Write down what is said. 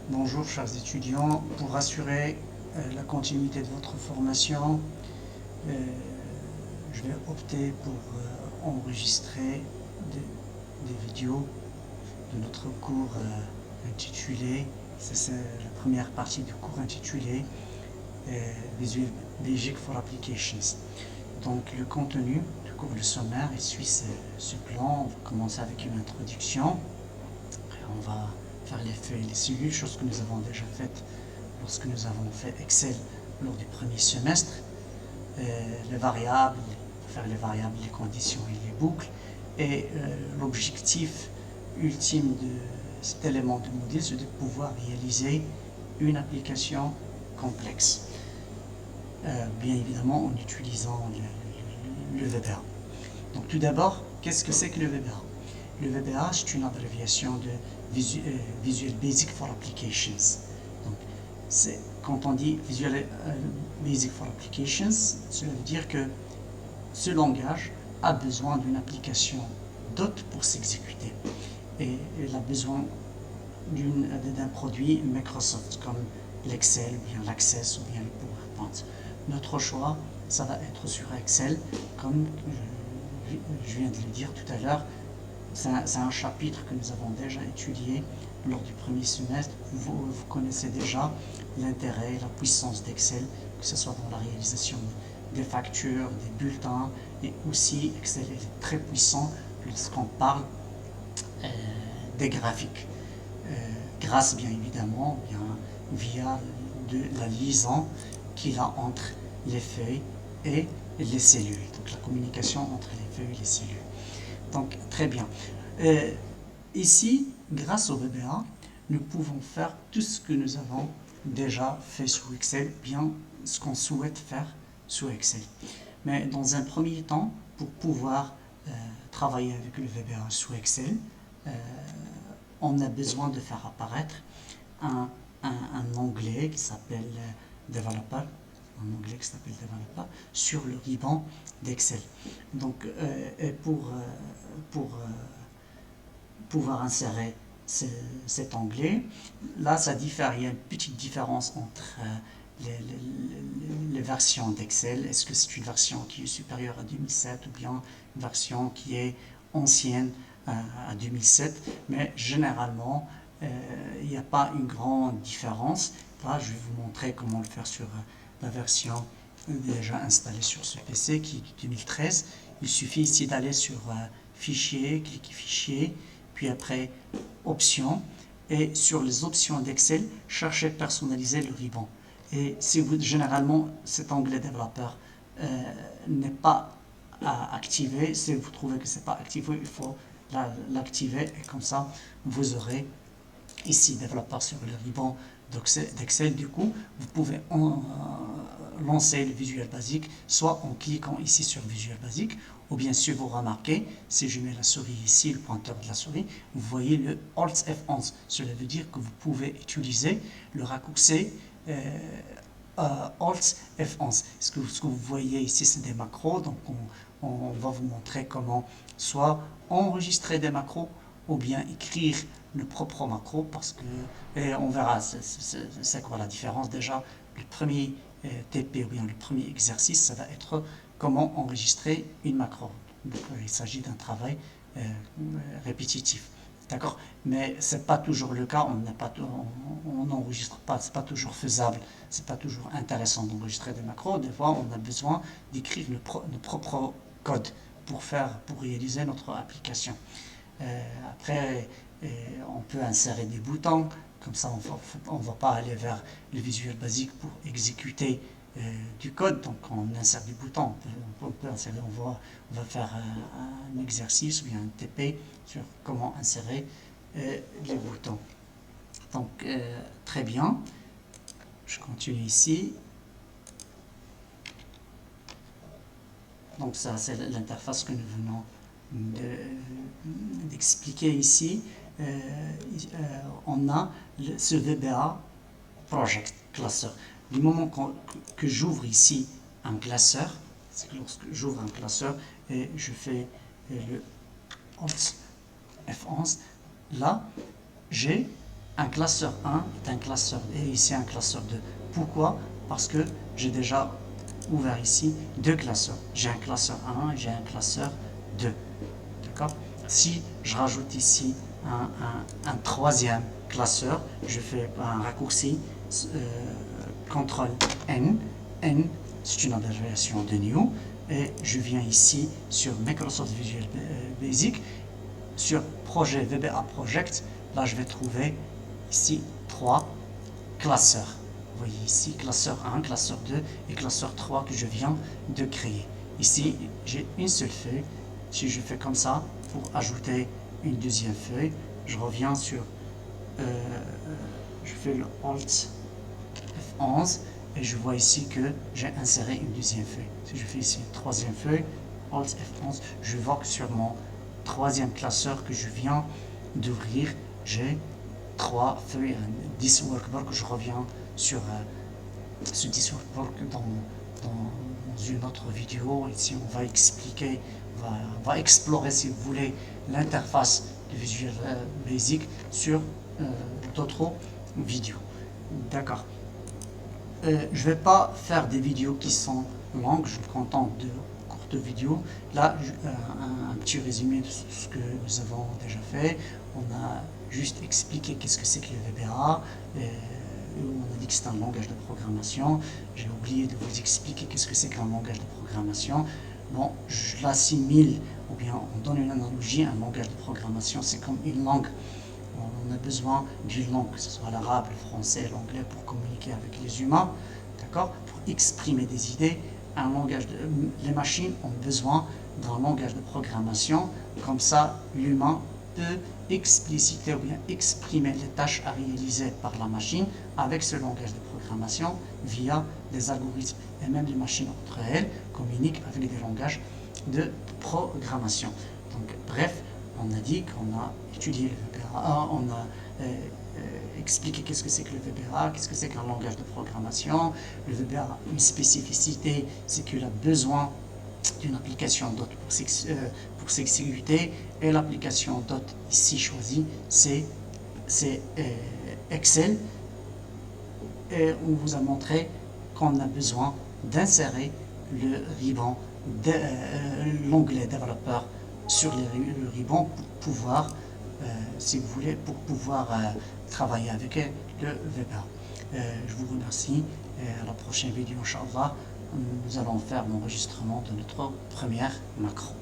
Bonjour chers étudiants, pour assurer la continuité de votre formation, euh, je vais opter pour enregistrer des vidéos de notre cours intitulé, c'est la première partie du cours intitulé Visual Basic for Applications. Donc le contenu du cours, le sommaire, il suit ce plan. On va commencer avec une introduction, après on va faire les feuilles et les cellules, chose que nous avons déjà faite lorsque nous avons fait Excel lors du premier semestre. Les variables, faire les variables, les conditions et les boucles. Et l'objectif ultime de cet élément de modèle, c'est de pouvoir réaliser une application complexe. Bien évidemment en utilisant le VBA. Donc tout d'abord, qu'est-ce que c'est que le VBA? Le VBA, c'est une abréviation de Visual Basic for Applications. Donc, quand on dit Visual Basic for Applications, cela veut dire que ce langage a besoin d'une application d'autre pour s'exécuter. Et il a besoin d'un produit Microsoft comme l'Excel, ou bien l'Access, ou bien le PowerPoint. Notre choix, ça va être sur Excel, comme je viens de le dire tout à l'heure. C'est un chapitre que nous avons déjà étudié lors du premier semestre. Vous connaissez déjà l'intérêt et la puissance d'Excel, que ce soit dans la réalisation des factures, des bulletins, et aussi Excel est très puissant lorsqu'on parle des graphiques. Grâce bien évidemment via la liaison qu'il a entre les feuilles et les cellules, donc la communication entre les feuilles et les cellules. Donc très bien. Ici, grâce au VBA, nous pouvons faire tout ce que nous avons déjà fait sous Excel, bien ce qu'on souhaite faire sous Excel. Mais dans un premier temps, pour pouvoir travailler avec le VBA sous Excel, on a besoin de faire apparaître un onglet qui s'appelle Developer, sur le ruban d'Excel. Donc, pour pouvoir insérer cet onglet, là, ça diffère. Il y a une petite différence entre les versions d'Excel. Est-ce que c'est une version qui est supérieure à 2007 ou bien une version qui est ancienne à 2007? Mais généralement, il n'y a pas une grande différence. Là, je vais vous montrer comment le faire sur la version déjà installée sur ce PC qui est 2013. Il suffit ici d'aller sur Fichier, cliquer Fichier, puis après Options, et sur les options d'Excel, cherchez personnaliser le ruban. Et si vous, généralement, cet onglet développeur n'est pas activé, si vous trouvez que ce n'est pas activé, il faut l'activer, et comme ça, vous aurez ici développeur sur le ruban d'Excel. Du coup, vous pouvez lancer le Visual Basic, soit en cliquant ici sur Visual Basic, ou bien si vous remarquez, si je mets la souris ici, le pointeur de la souris, vous voyez le Alt F11. Cela veut dire que vous pouvez utiliser le raccourci Alt F11. Ce que vous voyez ici, c'est des macros, donc on va vous montrer comment soit enregistrer des macros, ou bien écrire le propre macro, parce que, et on verra c'est quoi la différence. Déjà, le premier TP, ou bien le premier exercice, ça va être comment enregistrer une macro. Donc, il s'agit d'un travail répétitif. D'accord? Mais ce n'est pas toujours le cas, on n'enregistre pas, ce n'est pas toujours faisable, ce n'est pas toujours intéressant d'enregistrer des macros. Des fois, on a besoin d'écrire notre propre code pour réaliser notre application. Après, on peut insérer des boutons, comme ça on ne va pas aller vers le Visual Basic pour exécuter du code. Donc on insère des boutons, on peut insérer, on va faire un exercice ou bien un TP sur comment insérer les boutons. Donc très bien, je continue ici. Donc ça, c'est l'interface que nous venons d'expliquer ici. On a ce VBA Project Cluster. Du moment que j'ouvre ici un classeur, c'est que lorsque j'ouvre un classeur et je fais le Alt F11, là, j'ai un classeur 1 est un classeur et ici un classeur 2. Pourquoi? Parce que j'ai déjà ouvert ici deux classeurs. J'ai un classeur 1 et j'ai un classeur 2. D'accord? Si je rajoute ici un troisième classeur, je fais un raccourci CTRL N. N, c'est une abréviation de new. Et je viens ici sur Microsoft Visual Basic, sur projet VBA Project. Là, je vais trouver ici trois classeurs. Vous voyez ici, classeur 1, classeur 2 et classeur 3 que je viens de créer. Ici, j'ai une seule feuille. Si je fais comme ça, pour ajouter une deuxième feuille, je reviens sur, je fais le Alt F11 et je vois ici que j'ai inséré une deuxième feuille. Si je fais ici une troisième feuille, Alt F11, je vois que sur mon troisième classeur que je viens d'ouvrir, j'ai trois feuilles, 10 workbook. Je reviens sur ce 10 workbook dans une autre vidéo. Ici, on va expliquer, on va explorer, si vous voulez, l'interface de Visual Basic sur d'autres vidéos. D'accord. Je ne vais pas faire des vidéos qui sont longues, je me contente de courtes vidéos. Là, un petit résumé de ce que nous avons déjà fait. On a juste expliqué qu'est-ce que c'est que le VBA. On a dit que c'est un langage de programmation. J'ai oublié de vous expliquer qu'est-ce que c'est qu'un langage de programmation. Bon, je l'assimile, ou bien on donne une analogie. Un langage de programmation, c'est comme une langue. On a besoin d'une langue, que ce soit l'arabe, le français, l'anglais, pour communiquer avec les humains, d'accord, pour exprimer des idées. Les machines ont besoin d'un langage de programmation, comme ça l'humain peut expliciter ou bien exprimer les tâches à réaliser par la machine avec ce langage de programmation via des algorithmes. Et même les machines entre elles communiquent avec des langages de programmation. Donc bref, on a dit qu'on a étudié le VBA, on a expliqué qu'est-ce que c'est que le VBA, qu'est-ce que c'est qu'un langage de programmation. Le VBA a une spécificité, c'est qu'il a besoin d'une application DOT pour s'exécuter, et l'application DOT ici choisie, c'est Excel. Et on vous a montré qu'on a besoin d'insérer le ruban, l'onglet développeur sur le ruban pour pouvoir, si vous voulez, pour pouvoir travailler avec le VBA. Je vous remercie et à la prochaine vidéo, Inch'Allah, nous allons faire l'enregistrement de notre première macro.